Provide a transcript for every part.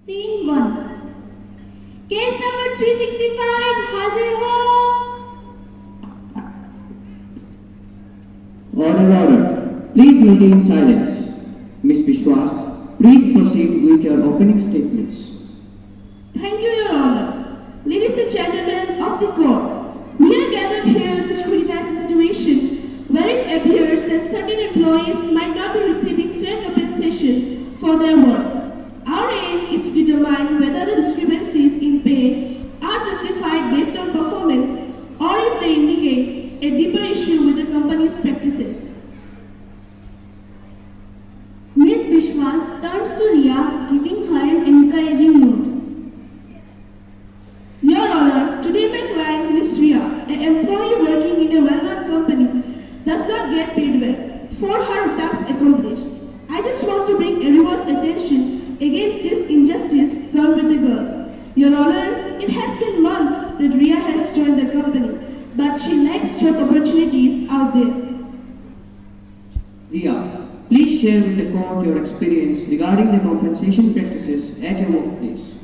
Scene 1. Case number 365, Hazir ho. Order. Please maintain silence. Miss Bishwas, please proceed with your opening statements. Thank you, Your Honor. Ladies and gentlemen of the court, we are gathered here to scrutinize a situation where it appears that certain employees might not be receiving fair compensation for their work. Our aim is to determine whether the discrepancies in pay are justified based on performance or if they indicate a deeper issue with the company's practices. Miss Bishwas turns to Ria, giving her an encouraging nod. Your Honor, today my client, Miss Ria, an employee working in a well-known company, does not get paid well for her tasks accomplished. I just want to bring everyone's attention against this injustice done with the girl. Your Honor, it has been months that Ria has joined the company, but she lacks job opportunities out there. Ria, please share with the court your experience regarding the compensation practices at your workplace.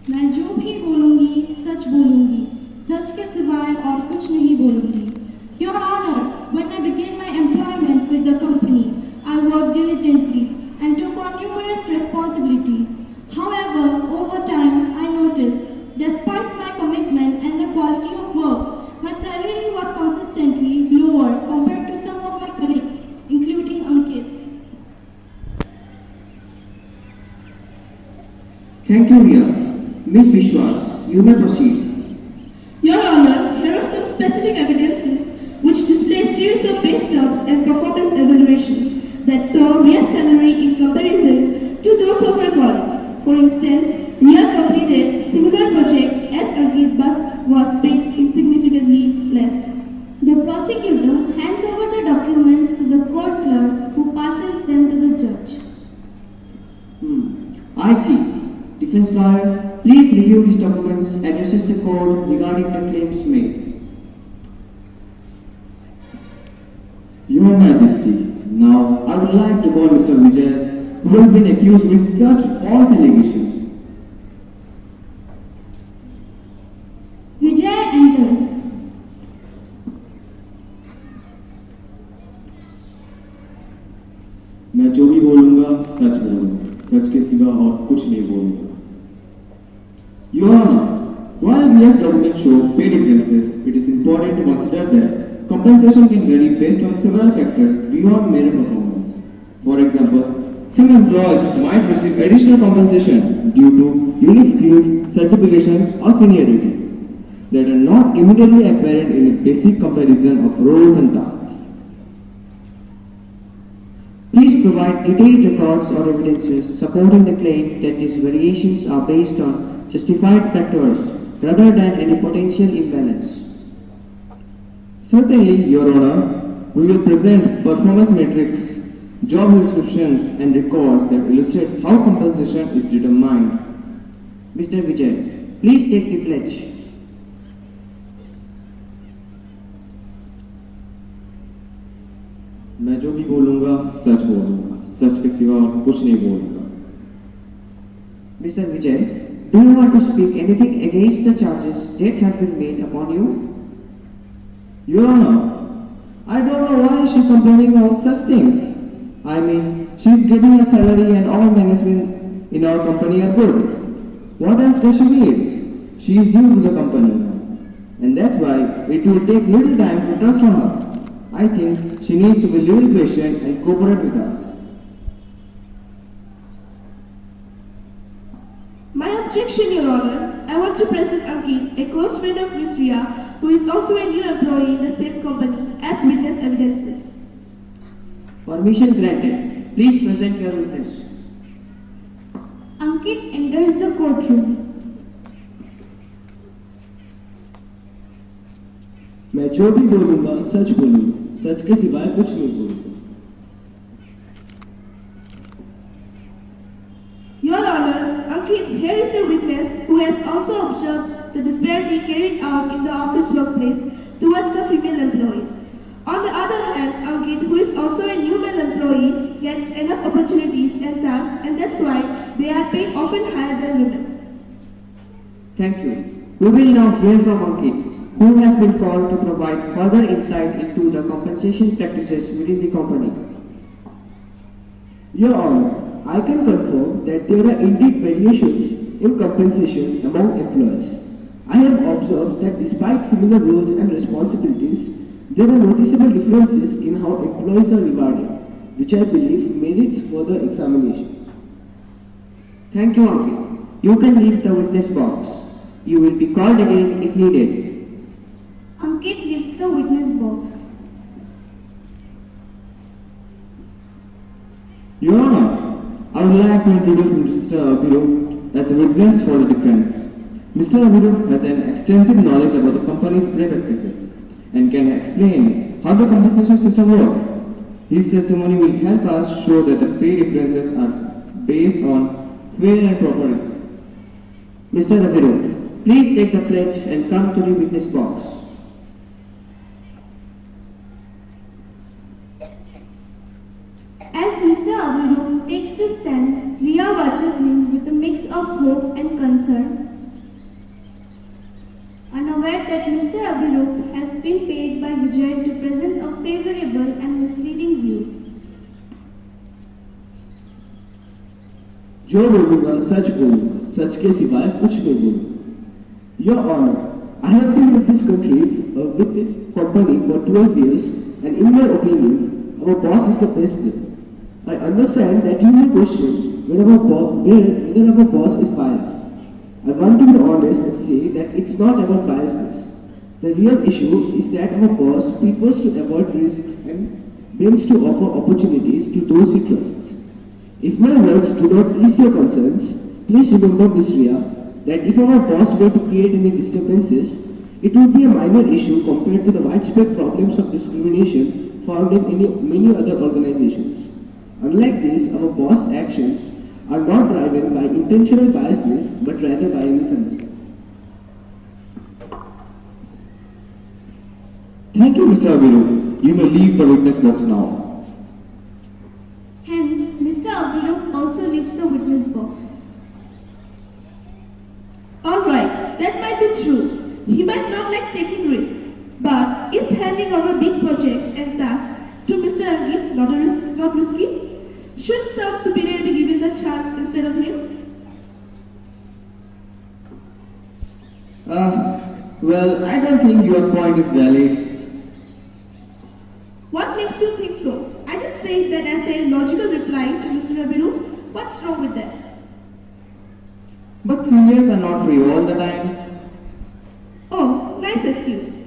मैं जो भी बोलूंगी सच बोलूंगी, सच के सिवाय और कुछ नहीं बोलूंगी. Your Honor, when I began my employment with the company, I worked diligently and took on numerous responsibilities. However, over time, I noticed, despite my commitment and the quality of work, my salary was consistently lower compared to some of my colleagues, including Ankit. Thank you, Ria. Miss Bishwas, you may proceed. Your Honor, here are some specific evidences which display a series of pay stubs and performance evaluations that saw Ria's salary in comparison to those of her colleagues. For instance, Ria completed similar projects as Ankit but was paid insignificantly less. The prosecutor hands over the documents to the court clerk who passes them to the judge. I see. Defense lawyer, please review these documents and assist the court regarding the claims made. Your Majesty, now I would like to call Mr. Vijay, who has been accused with such false allegations. Vijay enters. मैं जो भी बोलूंगा सच बोलूंगा, सच के सिवा और कुछ नहीं बोलूंगा. Your Honor, while Ria's documents show pay differences, it is important to consider that compensation can vary based on several factors beyond mere performance. For example, some employees might receive additional compensation due to unique skills, certifications, or seniority that are not immediately apparent in a basic comparison of roles and tasks. Please provide detailed records or evidences supporting the claim that these variations are based on justified factors rather than any potential imbalance. Certainly, Your Honor, we will present performance metrics, job descriptions, and records that illustrate how compensation is determined. Mr. Vijay, please take the pledge. मैं जो भी बोलूंगा सच बोलूंगा, सच के सिवा और कुछ नहीं बोलूंगा. Mr. Vijay, do you want to speak anything against the charges that have been made upon you? Your Honor, I don't know why she's complaining about such things. I mean, she's getting a salary and all management in our company are good. What else does she need? She is new to the company now, and that's why it will take little time to trust on her. I think she needs to be a little patient and cooperate with us. My objection, Your Honor. I want to present Ankit, a close friend of Miss Ria, who is also a new employee in the same company, as witness evidences. Permission granted. Please present your witness. Ankit enters the courtroom. मैं जो भी बोलूंगा सच बोलूंगा, सच के सिवाय कुछ नहीं बोलूंगा. Your Honor, Ankit, here is the witness who has also observed the disparity carried out in the office workplace towards the female employees. On the other hand, Ankit, who is also a new male employee, gets enough opportunities and tasks, and that's why they are paid often higher than women. Thank you. We will now hear from Ankit, who has been called to provide further insight into the compensation practices within the company. Your Honor, I can confirm that there are indeed variations in compensation among employees. I have observed that despite similar roles and responsibilities, there are noticeable differences in how employees are rewarded, which I believe merits further examination. Thank you, Ankit. You can leave the witness box. You will be called again if needed. Ankit leaves the witness box. Your Honor, I would like to introduce Mr. Abhirup as a witness for the defense. Mr. Abhirup has an extensive knowledge about the company's pay practices and can explain how the compensation system works. His testimony will help us show that the pay differences are based on fair and proper. Mr. Abhirup, please take the pledge and come to the witness box. As Mr. Abhirup takes the stand, Ria watches him with a mix of hope and concern, unaware that Mr. Abhirup has been paid by Vijay to present a favorable and misleading view. जो बोलूंगा सच बोलूंगा, सच के सिवाय कुछ नहीं बोलूंगा. Your Honor, I have been with this company for 12 years, and in my opinion, our boss is the best thing. I understand that you may question whether our boss is biased. I want to be honest and say that it's not about biasness. The real issue is that our boss prefers to avoid risks and bends to offer opportunities to those he trusts. If my words do not ease your concerns, please remember, Ms. Ria, that if our boss were to create any disturbances, it would be a minor issue compared to the widespread problems of discrimination found in many other organizations. Unlike this, our boss' actions are not driven by intentional biasness, but rather by a misunderstanding. Thank you, Mr. Abhirup. You may leave the witness box now. Hence, Mr. Abhirup also leaves the witness box. Alright, that might be true. He might not like taking risks, but is handing over big projects and tasks to Mr. Ankit not risky? Should some superior be given the chance instead of him? Well, I don't think your point is valid. What makes you think so? I just said that as a logical reply to Mr. Abhirup. What's wrong with that? But seniors are not free all the time. Oh, nice excuse.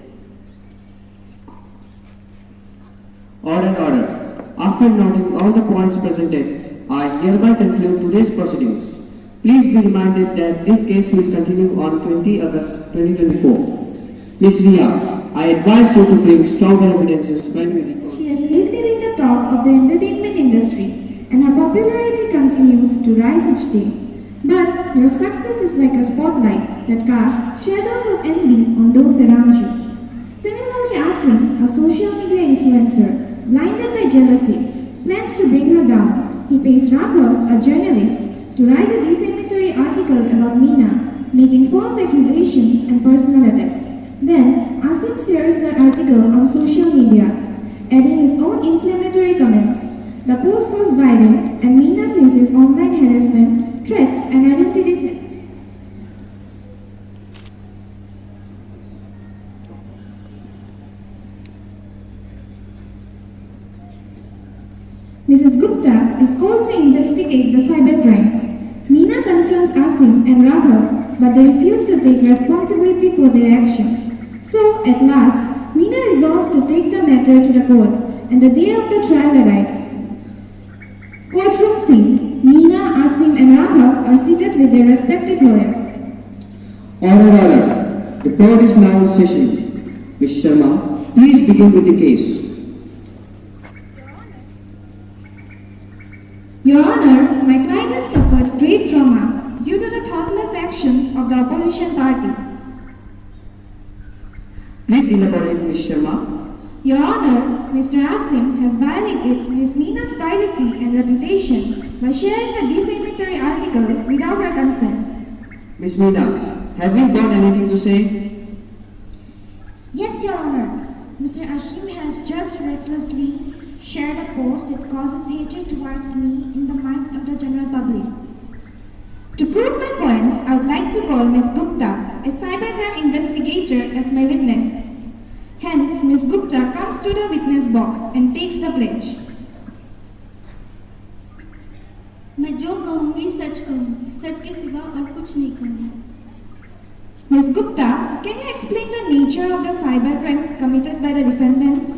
Order. After noting all the points presented, I hereby conclude today's proceedings. Please be reminded that this case will continue on 20 August 2024. Ms. Ria, I advise you to bring stronger evidences when we record. She has lately been the talk of the entertainment industry, and her popularity continues to rise each day. But her success is like a spotlight that casts shadows of envy on those around you. Similarly, Asim, a social media influencer, blinded by jealousy, plans to bring her down. He pays Raghav, a journalist, to write a defamatory article about Meena, making false accusations and personal attacks. Then, Asim shares the article on social media, adding his own inflammatory comments. The post goes viral, and Meena faces online harassment, threats, and identity theft. Mrs. Gupta is called to investigate the cybercrimes. Meena confronts Asim and Raghav, but they refuse to take responsibility for their actions. So, at last, Meena resolves to take the matter to the court, and the day of the trial arrives. Courtroom scene. Meena, Asim, and Raghav are seated with their respective lawyers. Order. The court is now in session. Ms. Sharma, please begin with the case. Your Honor, my client has suffered great trauma due to the thoughtless actions of the opposition party. Please elaborate, Ms. Sharma. Your Honor, Mr. Asim has violated Ms. Meena's privacy and reputation by sharing a defamatory article without her consent. Ms. Meena, have you got anything to say? Yes, Your Honor. Mr. Ashim has just recklessly shared a post that causes hatred towards me in the minds of the general public. To prove my points, I would like to call Ms. Gupta, a cybercrime investigator, as my witness. Hence, Ms. Gupta comes to the witness box and takes the pledge. मैं जो कहूँगी सच कहूँगी, सच के सिवा और कुछ नहीं कहूँगी। Ms. Gupta, can you explain the nature of the cybercrimes committed by the defendants?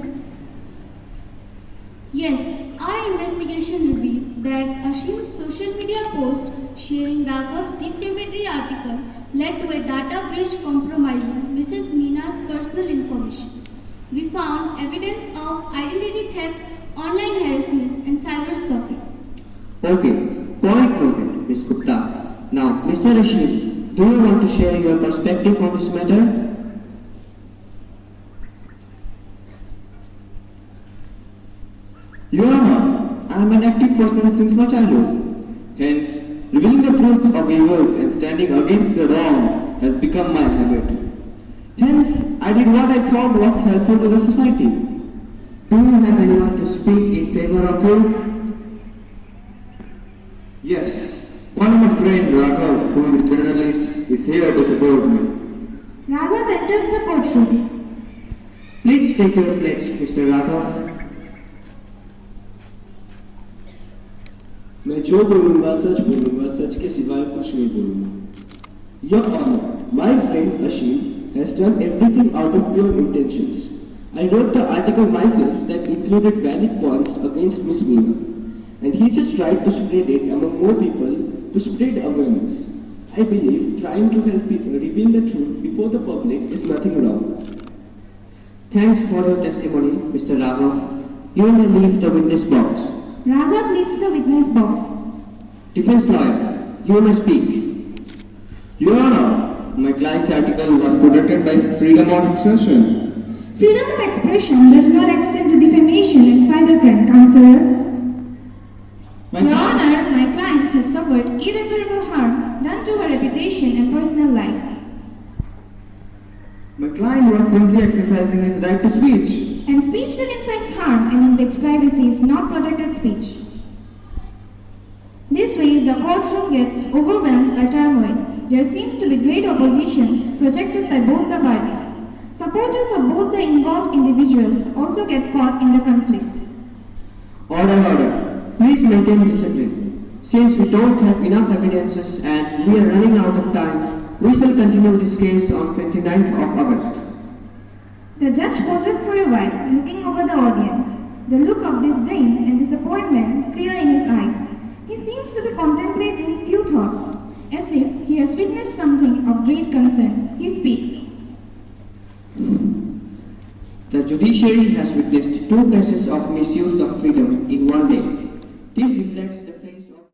Yes, our investigation revealed that Ashim's social media post sharing Raghav's defamatory article led to a data breach compromising Mrs. Meena's personal information. We found evidence of identity theft, online harassment, and cyber stalking. Okay, point noted, Ms. Gupta. Now, Mr. Rashid, do you want to share your perspective on this matter? Your Honor, I am an active person since my childhood. Hence, revealing the truths of evils and standing against the wrong has become my habit. Hence, I did what I thought was helpful to the society. Do you have anyone to speak in favor of you? Yes, one of my friend Raghav, who is a journalist, is here to support me. Raghav enters the courtroom. Please take your place, Mr. Raghav. मैं जो बोलूंगा सच के सिवाय कुछ नहीं बोलूंगा। Your Honor, my friend Ashim has done everything out of pure intentions. I wrote the article myself that included valid points against Miss Meena, and he just tried to spread it among more people to spread awareness. I believe trying to help people reveal the truth before the public is nothing wrong. Thanks for your testimony, Mr. Raghav. You may leave the witness box. Raghav leaves the witness box. Defense lawyer, you may speak. Your Honor, my client's article was protected by freedom of expression. Freedom of expression does not extend to defamation and cybercrime, Counselor. Your Honor, my client has suffered irreparable harm done to her reputation and personal life. My client was simply exercising his right to speech. And speech that incites harm and invades privacy is not protected speech. This way, the courtroom gets overwhelmed by turmoil. There seems to be great opposition projected by both the parties. Supporters of both the involved individuals also get caught in the conflict. Order. Please maintain discipline. Since we don't have enough evidences and we are running out of time, we shall continue this case on 29th of August. The judge pauses for a while, looking over the audience. The look of disdain and disappointment clear in his eyes. He seems to be contemplating few thoughts, as if he has witnessed something of great concern. He speaks. The judiciary has witnessed 2 cases of misuse of freedom in one day. This reflects the face of